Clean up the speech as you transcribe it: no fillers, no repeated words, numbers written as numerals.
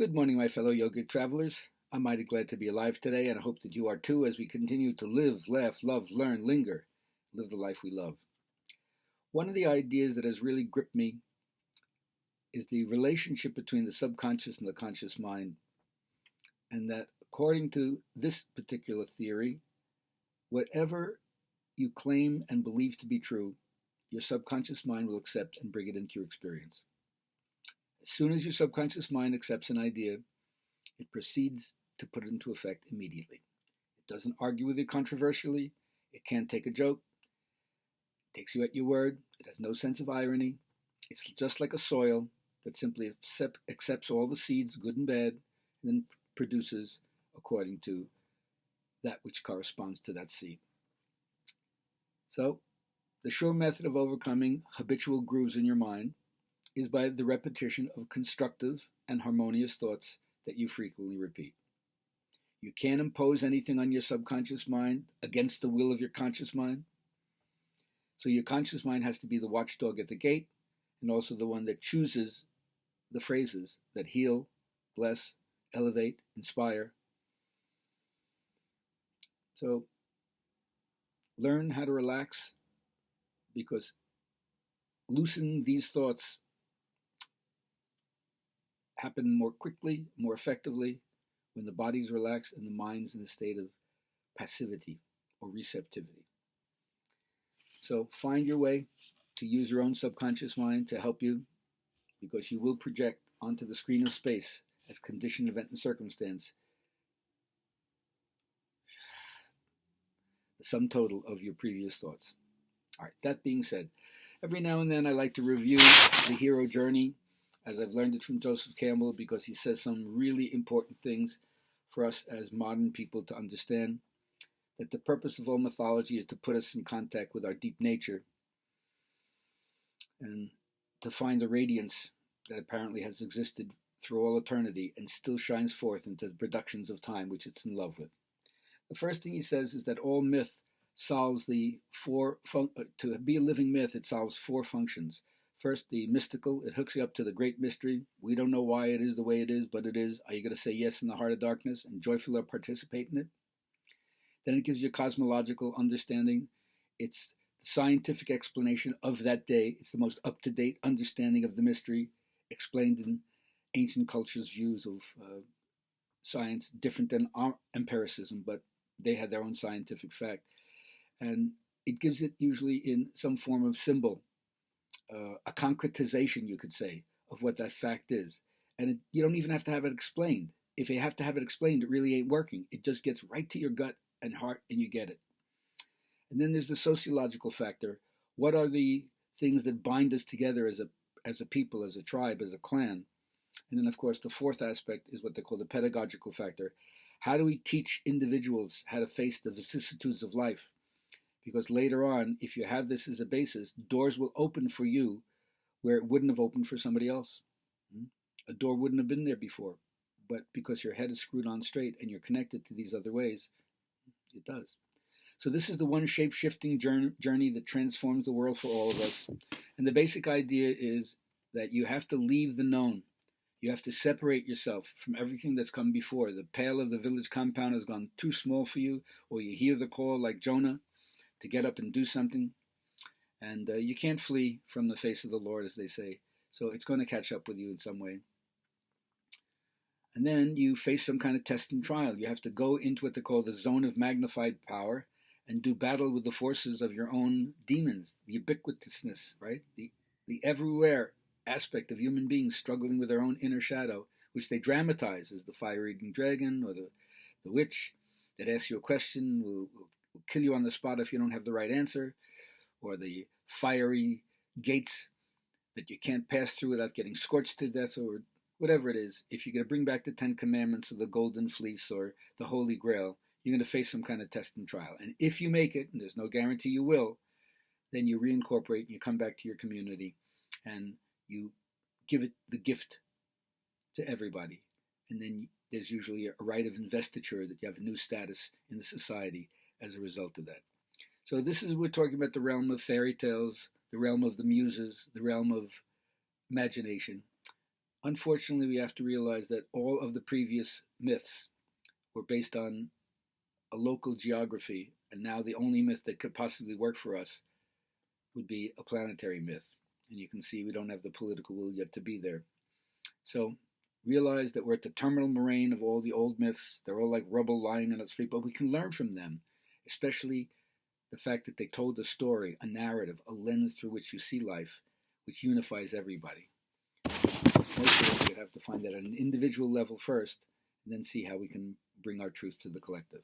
Good morning, my fellow yogic travelers. I'm mighty glad to be alive today, and I hope that you are too as we continue to live, laugh, love, learn, linger, live the life we love. One of the ideas that has really gripped me is the relationship between the subconscious and the conscious mind, and that according to this particular theory, whatever you claim and believe to be true, your subconscious mind will accept and bring it into your experience. As soon as your subconscious mind accepts an idea, it proceeds to put it into effect immediately. It doesn't argue with you controversially. It can't take a joke. It takes you at your word. It has no sense of irony. It's just like a soil that simply accepts all the seeds, good and bad, and then produces according to that which corresponds to that seed. So, the sure method of overcoming habitual grooves in your mind is by the repetition of constructive and harmonious thoughts that you frequently repeat. You can't impose anything on your subconscious mind against the will of your conscious mind. So your conscious mind has to be the watchdog at the gate and also the one that chooses the phrases that heal, bless, elevate, inspire. So learn how to relax, because loosening these thoughts happen more quickly, more effectively, when the body's relaxed and the mind's in a state of passivity or receptivity. So find your way to use your own subconscious mind to help you, because you will project onto the screen of space as conditioned event and circumstance the sum total of your previous thoughts. All right, that being said, every now and then I like to review the hero journey as I've learned it from Joseph Campbell, because he says some really important things for us as modern people to understand. That the purpose of all mythology is to put us in contact with our deep nature and to find the radiance that apparently has existed through all eternity and still shines forth into the productions of time which it's in love with. The first thing he says is that all myth solves to be a living myth, it solves four functions. First, the mystical. It hooks you up to the great mystery. We don't know why it is the way it is, but it is. Are you going to say yes in the heart of darkness and joyfully participate in it? Then it gives you a cosmological understanding. It's the scientific explanation of that day. It's the most up-to-date understanding of the mystery, explained in ancient cultures' views of science, different than our empiricism, but they had their own scientific fact. And it gives it usually in some form of symbol, a concretization, you could say, of what that fact is. And you don't even have to have it explained. If you have to have it explained, it really ain't working. It just gets right to your gut and heart, and you get it. And then there's the sociological factor. What are the things that bind us together as a people, as a tribe, as a clan? And then, of course, the fourth aspect is what they call the pedagogical factor. How do we teach individuals how to face the vicissitudes of life? Because later on, if you have this as a basis, doors will open for you where it wouldn't have opened for somebody else. A door wouldn't have been there before, but because your head is screwed on straight and you're connected to these other ways, it does. So this is the one shape-shifting journey that transforms the world for all of us. And the basic idea is that you have to leave the known. You have to separate yourself from everything that's come before. The pale of the village compound has gone too small for you, or you hear the call like Jonah to get up and do something. And you can't flee from the face of the Lord, as they say. So it's going to catch up with you in some way. And then you face some kind of test and trial. You have to go into what they call the zone of magnified power and do battle with the forces of your own demons, the ubiquitousness, right? The everywhere aspect of human beings struggling with their own inner shadow, which they dramatize as the fire-eating dragon or the witch that asks you a question, will kill you on the spot if you don't have the right answer, or the fiery gates that you can't pass through without getting scorched to death, or whatever it is. If you're going to bring back the 10 Commandments or the Golden Fleece or the Holy Grail, you're going to face some kind of test and trial. And if you make it, and there's no guarantee you will, then you reincorporate and you come back to your community and you give it the gift to everybody. And then there's usually a right of investiture that you have a new status in the society as a result of that. So this is, we're talking about the realm of fairy tales, the realm of the muses, the realm of imagination. Unfortunately, we have to realize that all of the previous myths were based on a local geography, and now the only myth that could possibly work for us would be a planetary myth. And you can see we don't have the political will yet to be there. So realize that we're at the terminal moraine of all the old myths. They're all like rubble lying on its feet, but we can learn from them, especially the fact that they told a story, a narrative, a lens through which you see life, which unifies everybody. Most of us would have to find that at an individual level first, and then see how we can bring our truth to the collective.